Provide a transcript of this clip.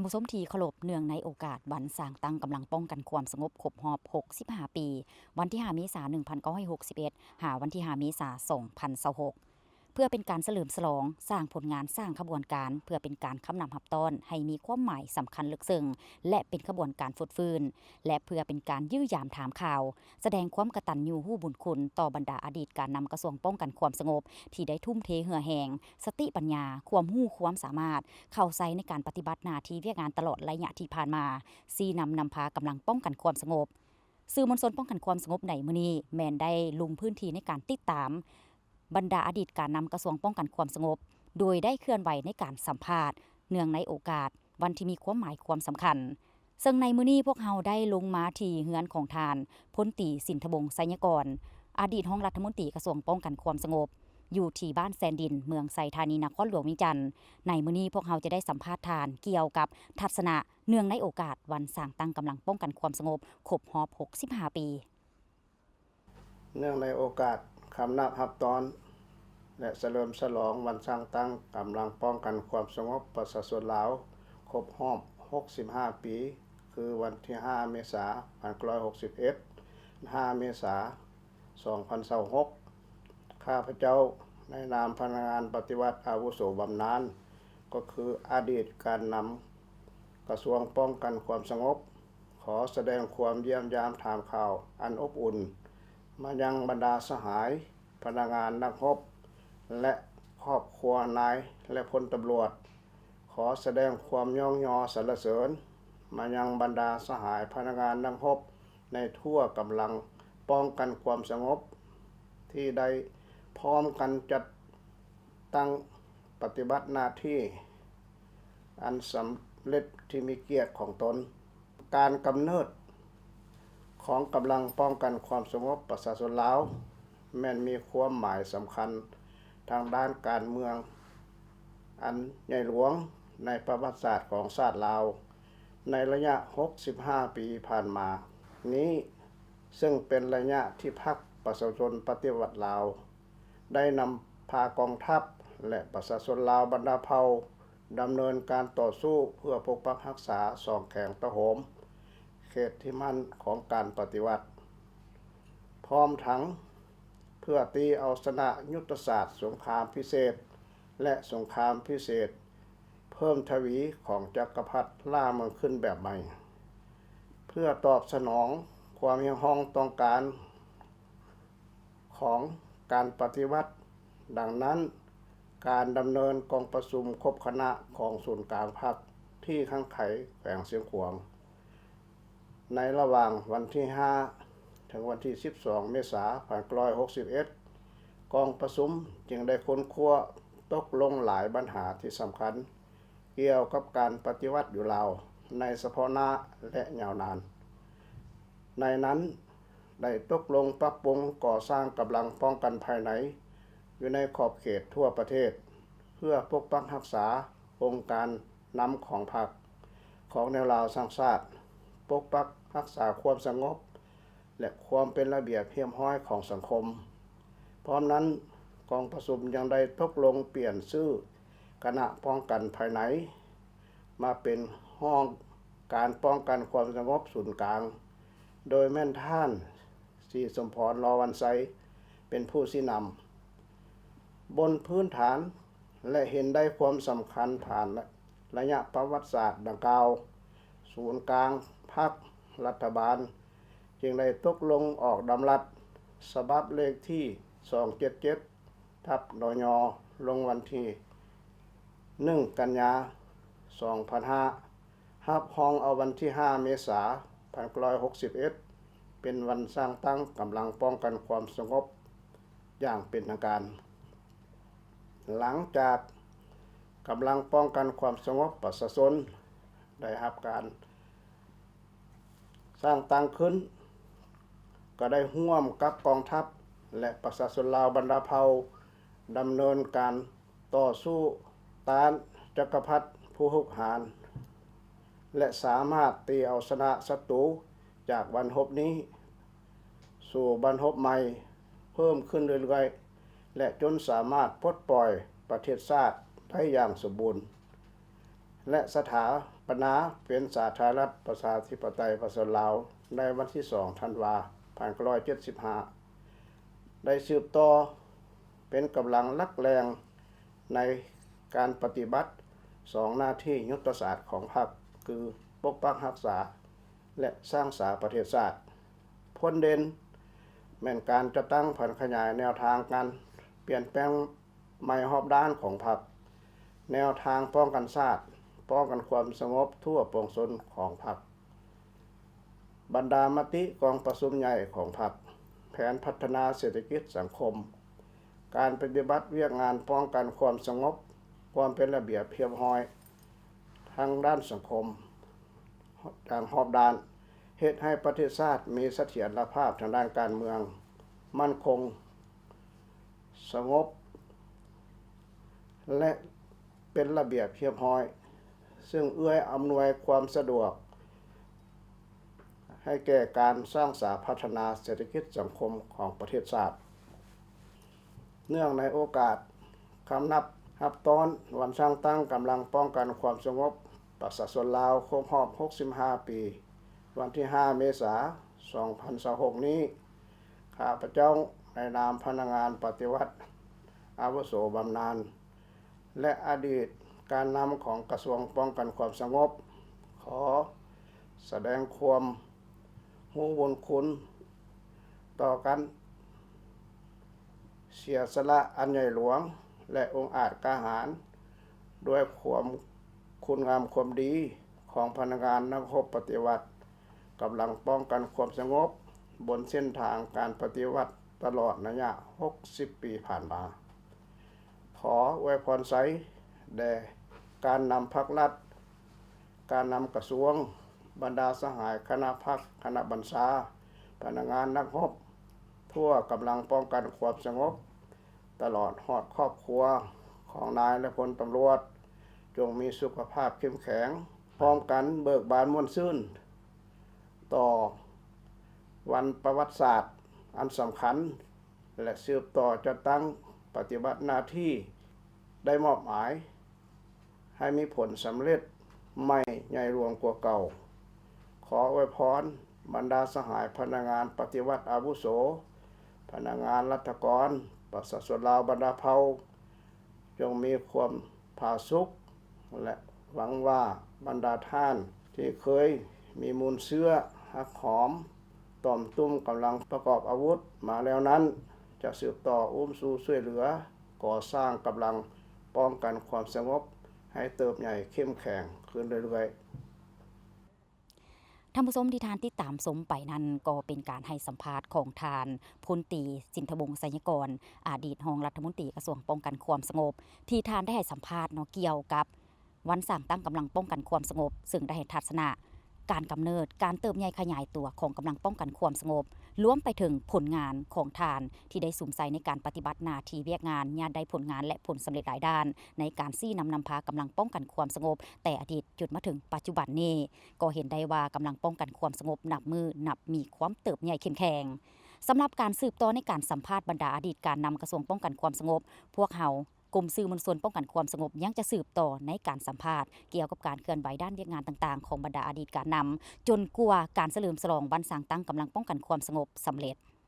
านผู้ชมที่เคารพเนื่องในโอกาสวันสร้างตั้งกำลังป้องกันความสงบครบรอบ65 ปีวันที่5เมษายน1961หาวันที่5เมษายน2026เพื่อเป็นการเฉลิมฉลองสร้างผลงานสร้างขบวนการเพื่อเป็นการค้ำนำรับต้อนให้มีความหมายสำคัญลึกซึ้งและเป็นขบวนการฟุดฟื้นและเพื่อเป็นการยื้อยามถามข่าวแสดงความกตัญญูรู้บุญคุณต่อบรรดาอดีตการนำกระทรวงป้องกันความสงบที่ได้ทุ่มเทเหือแหงสติปัญญาความรู้ความสามารถเข้าใส่ในการปฏิบัติหน้าที่เวียกงานตลอดระยะที่ผ่านมาซีนำพากำลังป้องกันความสงบสื่อมวลชนป้องกันความสงบในมื้อนี้แม่นได้ลงพื้นที่ในการติดตามบรรดาอดีตการนำกระทรวงป้องกันความสงบโดยได้เคลื่อนไหวในการสัมภาษณ์เนื่องในโอกาสวันที่มีความหมายความสำคัญซึ่งในมื้อนี้พวกเราได้ลงมาที่เฮือนของทานพลตรีสินทบงศ์ไสยกรอดีตรองรัฐมนตรีกระทรวงป้องกันความสงบอยู่ที่บ้านแซนดินเมืองไซธานีนครหลวงวิจันทร์ในมื้อนี้พวกเราจะได้สัมภาษณ์ทานเกี่ยวกับทัศนะเนื่องในโอกาสวันสร้างตั้งกำลังป้องกันความสงบครบรอบ65 ปีเนื่องในโอกาสคำนับรับตอนและเฉลิมฉลองวันสร้างตั้งกำลังป้องกันความสงบประชาชนลาวครบรอบ65 ปีคือวันที่5เมษายน1961 5เมษายน2026ข้าพเจ้าในนามพนักงานปฏิวัติอาวุโสบำนาญก็คืออดีตการนำกระทรวงป้องกันความสงบขอแสดงความเยี่ยมยามถามข่าวอันอบอุ่นมายังบรรดาสหายพนักงานนักรบและครอบครัวนายและพลตำรวจขอแสดงความย่องยอสรรเสริญมายังบรรดาสหายพนักงานนักรบในทั่วกำลังป้องกันความสงบที่ได้พร้อมกันจัดตั้งปฏิบัติหน้าที่อันสำเร็จที่มีเกียรติของตนการกำเนิดของกำลังป้องกันความสงบประชาชนลาวแม่นมีความหมายสำคัญทางด้านการเมืองอันใหญ่หลวงในประวัติศาสตร์ของชาติลาวในระยะ65 ปีผ่านมานี้ซึ่งเป็นระยะที่พรรคประชาชนปฏิวัติลาวได้นำพากองทัพและประชาชนลาวบรรดาเผ่าดำเนินการต่อสู้เพื่อปกปักรักษาสองแขงตะโหมเขตที่มั่นของการปฏิวัติพร้อมทั้งเพื่อตีเอาชนะยุทธศาสตร์สงครามพิเศษและสงครามพิเศษเพิ่มทวีของจักรพรรดิล่าเมืองขึ้นแบบใหม่เพื่อตอบสนองความเรียกร้องต้องการของการปฏิวัติดังนั้นการดำเนินกองประชุมครบคณะของศูนย์กลางพรรคที่ข้างไขแขวงเสียงขวางในระหว่างวันที่5ถึงวันที่12 เมษายน1961กองประชุมจึงได้ค้นคว้าตกลงหลายปัญหาที่สำคัญเกี่ยวกับการปฏิวัติอยู่ลาวในเฉพาะหน้าและยาวนานในนั้นได้ตกลงปรับปรุงก่อสร้างกำลังป้องกันภายในอยู่ในขอบเขตทั่วประเทศเพื่อปกปักรักษาองค์การนำของพรรคของแนวลาวสร้างชาติปกปักรักษาความสงบและความเป็นระเบียบเรียบร้อยของสังคมพร้อมนั้นกองประชุมยังได้ตกลงเปลี่ยนชื่อคณะป้องกันภายในมาเป็นห้องการป้องกันความสงบศูนย์กลางโดยแม่นท่านศรีสมพร ลอวันไซเป็นผู้ชี้นำบนพื้นฐานและเห็นได้ความสำคัญผ่านระยะประวัติศาสตร์ดังกล่าวศูนย์กลางพรรครัฐบาลจึงได้ตกลงออกดำรัสฉบับเลขที่277/นย.ลงวันที่1 กันยายน 2005รับรองเอาวันที่5 เมษายน 1961เป็นวันสร้างตั้งกำลังป้องกันความสงบอย่างเป็นทางการหลังจากกำลังป้องกันความสงบประชาชนได้รับการสร้างตั้งขึ้นก็ได้ร่วมกับกองทัพและประชาชนลาวบรรดาเผ่าดำเนินการต่อสู้ต้านจักรพรรดิผู้หุกหาญและสามารถตีเอาชนะศัตรูจากบรรพบนี้สู่บรรพบใหม่เพิ่มขึ้นเรื่อยๆและจนสามารถปลดปล่อยประเทศชาติได้อย่างสมบูรณ์และสถา ปนาเป็นสาธารณรัฐประชาธิปไตยประชาชนลาวในวันที่2ธันวาคม1975ได้สืบต่อเป็นกำลังหลักแรงในการปฏิบัติ2หน้าที่ยุทธศาสตร์ของพรรคคือปกปักรักษาและสร้างสรรค์ประเทศชาติพ้นเด่นแม่นการจะตั้งผันขยายแนวทางการเปลี่ยนแปลงใหม่รอบด้านของพรรคแนวทางป้องกันชาติป้องกันความสงบทั่วปวงชนของพรรคบรรดามติกองประชุมใหญ่ของพรรคแผนพัฒนาเศรษฐกิจสังคมการปฏิบัติเวียกงานป้องกันความสงบความเป็นระเบียบเรียบร้อยทางด้านสังคมทางรอบด้านเฮ็ดให้ประเทศชาติมีเสถียรภาพทางด้านการเมืองมั่นคงสงบและเป็นระเบียบเรียบร้อยซึ่งเอื้ออำนวยความสะดวกให้แก่การสร้างสรรค์พัฒนาเศรษฐกิจสังคมของประเทศชาติเนื่องในโอกาสคำนับรับตอนวันสร้างตั้งกำลังป้องกันความสงบประชาชนลาวครบรอบ65 ปีวันที่ 5 เมษายน 2026 นี้ข้าพเจ้าในนามพนักงานปฏิวัติอาวุโสบำนาญและอดีตการนำของกระทรวงป้องกันความสงบขอแสดงความรู้บุญคุณต่อกันเสียสละอันใหญ่หลวงและองค์อาจกล้าหาญด้วยความคุณงามความดีของพนักงานนักรบปฏิวัติกำลังป้องกันความสงบบนเส้นทางการปฏิวัติตลอดระยะ60 ปีผ่านมาขออวยพรไสแด่การนำพรรครัฐการนำกระทรวงบรรดาสหายคณะพรรคคณะบัญชาพนักงานนักรบทั่วกำลังป้องกันความสงบตลอดฮอดครอบครัวของนายและพลตำรวจจงมีสุขภาพเข้มแข็งพร้อมกันเบิกบานม่วนซื่นต่อวันประวัติศาสตร์อันสำคัญและสืบต่อจะตั้งปฏิบัติหน้าที่ได้มอบหมายให้มีผลสำเร็จไม่ใหญ่หลวงกว่าเก่าขออวยพรบรรดาสหายพนักงานปฏิวัติอาวุโสพนักงานรัฐกรประชาชนลาวบรรดาเผ่าจงมีความผาสุกและหวังว่าบรรดาท่านที่เคยมีมูลเชื้อหักหอมต่อมตุ้มกำลังประกอบอาวุธมาแล้วนั้นจะสืบต่อสู่ช่วยเหลือก่อสร้างกำลังป้องกันความสงบให้เติบใหญ่เข้มแข็งขึ้นเรื่อยๆ ท่านผู้ชมที่ทานติดตามชมไปนั้นก็เป็นการให้สัมภาษณ์ของทานพลตรีสินทวงศ์ไสยกรอดีตรองรัฐมนตรีกระทรวงป้องกันความสงบที่ทานได้ให้สัมภาษณ์เกี่ยวกับวันสร้างตั้งกำลังป้องกันความสงบซึ่งได้ให้ทัศนะการกำเนิดการเติบใหญ่ขยายตัวของกำลังป้องกันความสงบรวมไปถึงผลงานของทานที่ได้สุ่มใส่ในการปฏิบัติหน้าที่เวียกงานญาติได้ผลงานและผลสำเร็จหลายด้านในการซี่นำพากำลังป้องกันความสงบแต่อดีตจนมาถึงปัจจุบันนี้ก็เห็นได้ว่ากำลังป้องกันความสงบนับมีความเติบใหญ่เข้มแข็งสำหรับการสืบต่อในการสัมภาษณ์บรรดาอดีตการนำกระทรวงป้องกันความสงบพวกเฮากลุ่มสื่อมวลชนป้องกันความสงบยังจะสืบต่อในการสัมภาษณ์เกี่ยวกับการเคลื่อนไหวด้านเวียกงานต่างๆของบรรดาอดีตการนำจนกว่าการเฉลิมฉลองวันสร้างตั้งกำลังป้องกันความสงบสำเร็จ